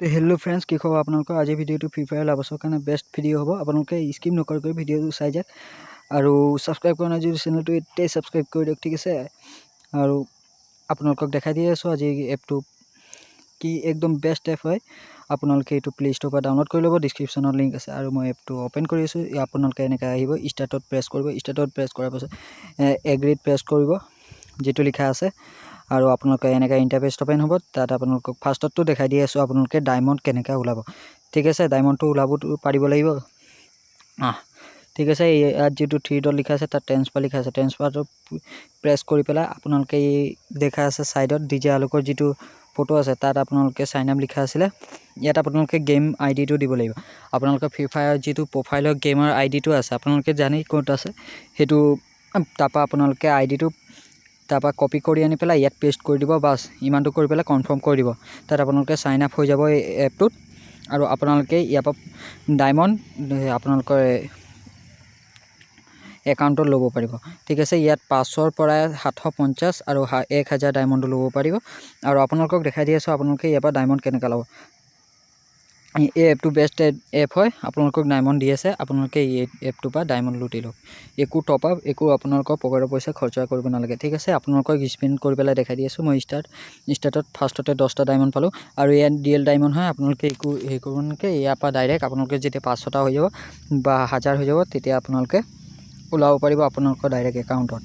তো hello' friends, কি খবৰ আপোনালোকৰ? আজি ভিডিঅ'টো ফ্ৰী ফায়াৰ লাভাৰ্ছৰ কাৰণে বেষ্ট ভিডিঅ' হ'ব। আপোনালোকে স্কিপ নকৰাকৈ ভিডিঅ'টো চাই যাওক আৰু ছাবস্ক্ৰাইব কৰা নাই যদি চেনেলটো এতিয়াই ছাবস্ক্ৰাইব কৰি দিয়ক, ঠিক আছে? আৰু আপোনালোকক দেখাই দি আছোঁ আজি এপটো কি একদম বেষ্ট এপ হয়। আপোনালোকে এইটো প্লে' ষ্ট'ৰৰ পৰা ডাউনলোড কৰি ল'ব, ডিছক্ৰিপশ্যনত লিংক আছে। আৰু মই এপটো অ'পেন কৰি আছোঁ। আপোনালোকে এনেকৈ আহিব, ষ্টাৰ্টত প্ৰেছ কৰিব। ষ্টাৰ্টত প্ৰেছ কৰাৰ পাছত এগ্ৰীত প্ৰেছ কৰিব, যিটো লিখা আছে। আৰু আপোনালোকে এনেকৈ ইণ্টাৰফেচ অ'পেন হ'ব। তাত আপোনালোকক ফাৰ্ষ্টতটো দেখাই দি আছোঁ আপোনালোকে ডায়মণ্ড কেনেকৈ ওলাব, ঠিক আছে? ডায়মণ্ডটো ওলাব পাৰিব লাগিব। ঠিক আছে, ইয়াত যিটো 3 ডট লিখা আছে তাত ট্ৰেন্সফাৰ লিখা আছে। ট্ৰেন্সফাৰটো প্ৰেছ কৰি পেলাই আপোনালোকে এই দেখা আছে ছাইডত ডিজে আলোকৰ যিটো ফটো আছে তাত আপোনালোকে চাইন আপ লিখা আছিলে। ইয়াত আপোনালোকে গেম আইডিটো দিব লাগিব। আপোনালোকে ফ্ৰী ফায়াৰ যিটো প্ৰফাইলৰ গেমৰ আইডিটো আছে আপোনালোকে জানেই ক'ত আছে সেইটো। তাৰপৰা আপোনালোকে আইডিটো তাৰপৰা কপি কৰি আনি পেলাই ইয়াত পেষ্ট কৰি দিব। বাছ ইমানটো কৰি পেলাই কনফাৰ্ম কৰি দিব। তাত আপোনালোকে চাইন আপ হৈ যাব এই এপটোত। আৰু আপোনালোকে ইয়াৰ পৰা ডায়মণ্ড আপোনালোকৰ একাউণ্টত ল'ব পাৰিব, ঠিক আছে? ইয়াত 500ৰ পৰা 750 আৰু 1000 ডায়মণ্ডো ল'ব পাৰিব। আৰু আপোনালোকক দেখাই দি আছোঁ আপোনালোকে ইয়াৰ পৰা ডায়মণ্ড কেনেকৈ ল'ব। এই এপটো বেষ্ট এপ হয়, আপোনালোকক ডায়মণ্ড দি আছে। আপোনালোকে এই এপটোৰ পৰা ডায়মণ্ড লুটি লওক। একো টপ আপ, একো আপোনালোকৰ পকেটৰ পইচা খৰচা কৰিব নালাগে, ঠিক আছে? আপোনালোকক স্পিন কৰি পেলাই দেখাই দি আছোঁ। মই ষ্টাৰ্টত ফাৰ্ষ্টতে 10টা ডায়মণ্ড পালোঁ। আৰু ইয়াত ডিএল ডায়মণ্ড হয়। আপোনালোকে একো হেৰি কৰিব নালাগে। ইয়াৰ পৰা ডাইৰেক্ট আপোনালোকে যেতিয়া 500টা হৈ যাব বা 1000 হৈ যাব তেতিয়া আপোনালোকে ওলাব পাৰিব আপোনালোকৰ ডাইৰেক্ট একাউণ্টত,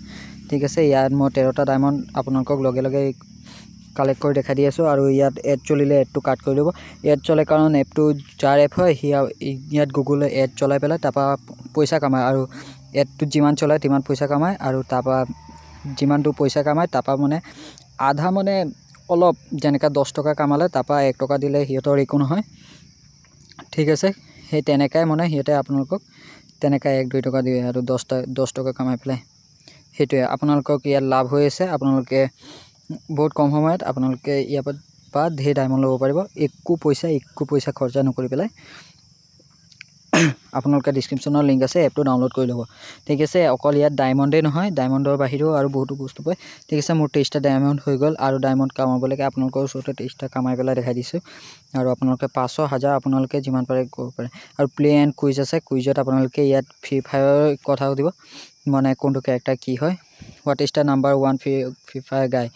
ঠিক আছে? ইয়াত মই 13টা ডায়মণ্ড আপোনালোকক লগে লগে কালেক্ট কৰি দেখাই দি আছোঁ। আৰু ইয়াত এড চলিলে এডটো কাট কৰি ল'ব। এড চলে কাৰণ এপটো যাৰ এপ হয় সি ইয়াত গুগলে এড চলাই পেলাই তাৰপৰা পইচা কামায়। আৰু এডটোত যিমান চলায় তিমান পইচা কামায়। আৰু তাৰপৰা যিমানটো পইচা কামায় তাৰপৰা মানে আধা মানে অলপ যেনেকৈ 10 টকা কামালে তাৰপৰা 1 টকা দিলে সিহঁতৰ একো নহয়, ঠিক আছে? সেই তেনেকৈ মানে সিহঁতে আপোনালোকক তেনেকৈ 1-2 টকা দিয়ে আৰু 10 টকা কামাই পেলাই। সেইটোৱে আপোনালোকক ইয়াত লাভ হৈ আছে। আপোনালোকে বহুত কম সময়ত আপোনালোকে ইয়াৰ পৰা ঢেৰ ডায়মণ্ড ল'ব পাৰিব, একো পইচা খৰচা নকৰি পেলাই। আপোনালোকে ডিছক্ৰিপশ্যনৰ লিংক আছে, এপটো ডাউনলোড কৰি ল'ব, ঠিক আছে? অকল ইয়াত ডায়মণ্ডেই নহয়, ডায়মণ্ডৰ বাহিৰেও আৰু বহুতো বস্তু পায়, ঠিক আছে? মোৰ 23টা ডায়মণ্ড হৈ গ'ল। আৰু ডায়মণ্ড কামাবলৈকে আপোনালোকৰ ওচৰতে 23টা কামাই পেলাই দেখাই দিছোঁ। আৰু আপোনালোকে 500, 1000 আপোনালোকে যিমান পাৰে কৰিব পাৰে। আৰু প্লে এণ্ড কুইজ আছে। কুইজত আপোনালোকে ইয়াত ফ্ৰী ফায়াৰৰ কথা সুধিব, মানে কোনটো কেৰেক্টাৰ কি হয়। What is the number 1 free fire গাই।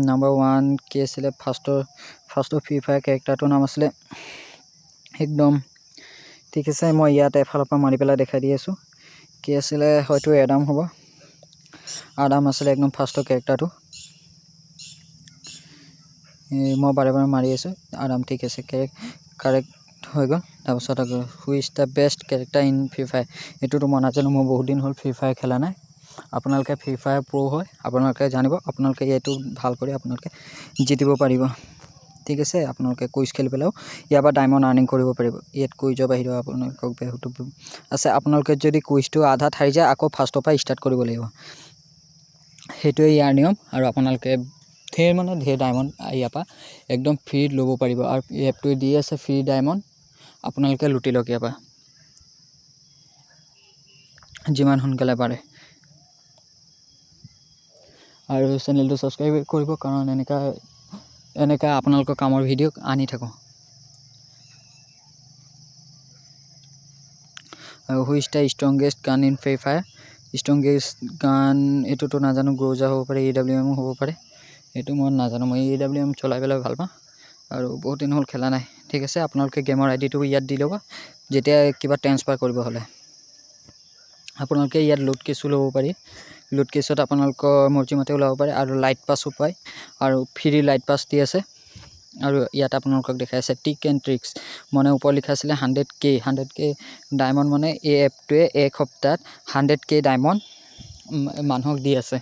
নাম্বাৰ 1 কি আছিলে? ফাৰ্ষ্টৰ ফ্ৰী ফায়াৰ কেৰেক্টাৰটোৰ নাম আছিলে একদম, ঠিক আছে? মই ইয়াত এফালৰ পৰা মাৰি পেলাই দেখাই দি আছোঁ। কি আছিলে? হয়তো এডাম হ'ব। আডাম আছিলে একদম ফাৰ্ষ্টৰ কেৰেক্টাৰটো। মই বাৰে মাৰি আছোঁ আডাম, ঠিক আছে? কাৰেক্ট হৈ গ'ল। তাৰপাছত আকৌ who is the best character in free fire. এইটোতো মই নাজানো, মই বহুত দিন হ'ল ফ্ৰী ফায়াৰ খেলা নাই। আপোনালোকে ফ্ৰী ফায়াৰ প্ৰ' হয়, আপোনালোকে জানিব। আপোনালোকে এইটো ভাল কৰি আপোনালোকে জিতিব পাৰিব, ঠিক আছে? আপোনালোকে কুইজ খেলি পেলাইও ইয়াৰ পৰা ডায়মণ্ড আৰ্নিং কৰিব পাৰিব। ইয়াত কুইজৰ বাহিৰেও আপোনালোকক বহুতো আছে। আপোনালোকে যদি কুইজটো আধাত হাৰি যায় আকৌ ফাৰ্ষ্টৰ পৰা ষ্টাৰ্ট কৰিব লাগিব, সেইটোৱে ইয়াৰ নিয়ম। আৰু আপোনালোকে ঢেৰ ডায়মণ্ড ইয়াৰ পৰা একদম ফ্ৰী ল'ব পাৰিব। আৰু এপটোৱে দি আছে ফ্ৰী ডায়মণ্ড, আপোনালোকে লুটি লওক ইয়াৰ পৰা যিমান সোনকালে পাৰে। আৰু চেনেলটো ছাবস্ক্ৰাইব কৰিব, কাৰণ এনেকুৱা আপোনালোকৰ কামৰ ভিডিঅ' আনি থাকোঁ। আৰু হু ইজ দ্য ষ্ট্ৰংগেষ্ট গান ইন ফ্ৰী ফায়াৰ। ষ্ট্ৰংগেষ্ট গান এইটোতো নাজানো, গ্ৰ'জা হ'ব পাৰে, AWM হ'ব পাৰে, এইটো মই নাজানো। মই AWM চলাই পেলাই ভাল পাওঁ আৰু বহুত দিন হ'ল খেলা নাই, ঠিক আছে? আপোনালোকে গেমৰ আইডিটো ইয়াত দি ল'ব যেতিয়া কিবা ট্ৰেন্সফাৰ কৰিব হ'লে। আপোনালোকে ইয়াত লুট কেছো ল'ব পাৰি। লুট কেছত আপোনালোকৰ মৰ্জিমতে ওলাব পাৰে। আৰু লাইট পাছো পায়, আৰু ফ্ৰী লাইট পাছ দি আছে। আৰু ইয়াত আপোনালোকক দেখাই আছে টিক এণ্ড ট্ৰিক্স, মানে ওপৰত লিখা আছিলে 100K ডায়মণ্ড। মানে এই এপটোৱে এক সপ্তাহত 100K ডায়মণ্ড মানুহক দি আছে,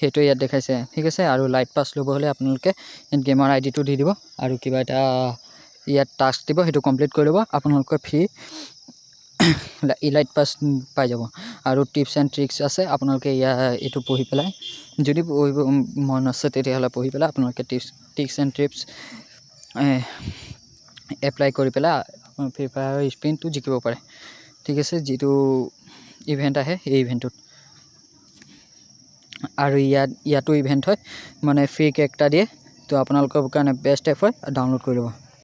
সেইটো ইয়াত দেখাইছে, ঠিক আছে? আৰু লাইট পাছ ল'ব হ'লে আপোনালোকে ইয়াত গেমৰ আইডিটো দি দিব আৰু কিবা এটা ইয়াত টাস্ক দিব, সেইটো কমপ্লিট কৰি ল'ব, আপোনালোকৰ ফ্ৰী লাইট পাছ পাই যাব। আৰু টিপছ এণ্ড ট্ৰিক্স আছে, আপোনালোকে এইটো পঢ়ি পেলাই, যদি পঢ়িব মন আছে তেতিয়াহ'লে পঢ়ি পেলাই আপোনালোকে টিপছ এণ্ড ট্ৰিক্স এপ্লাই কৰি পেলাই ফ্ৰী ফায়াৰৰ স্পিনটো জিকিব পাৰে, ঠিক আছে? যিটো ইভেণ্ট আহে সেই ইভেণ্টটোত। আৰু ইয়াতো ইভেণ্ট হয়, মানে ফ্ৰী কেৰেক্টাৰ দিয়ে। তো আপোনালোকৰ কাৰণে বেষ্ট এপ হয়, ডাউনলোড কৰি ল'ব।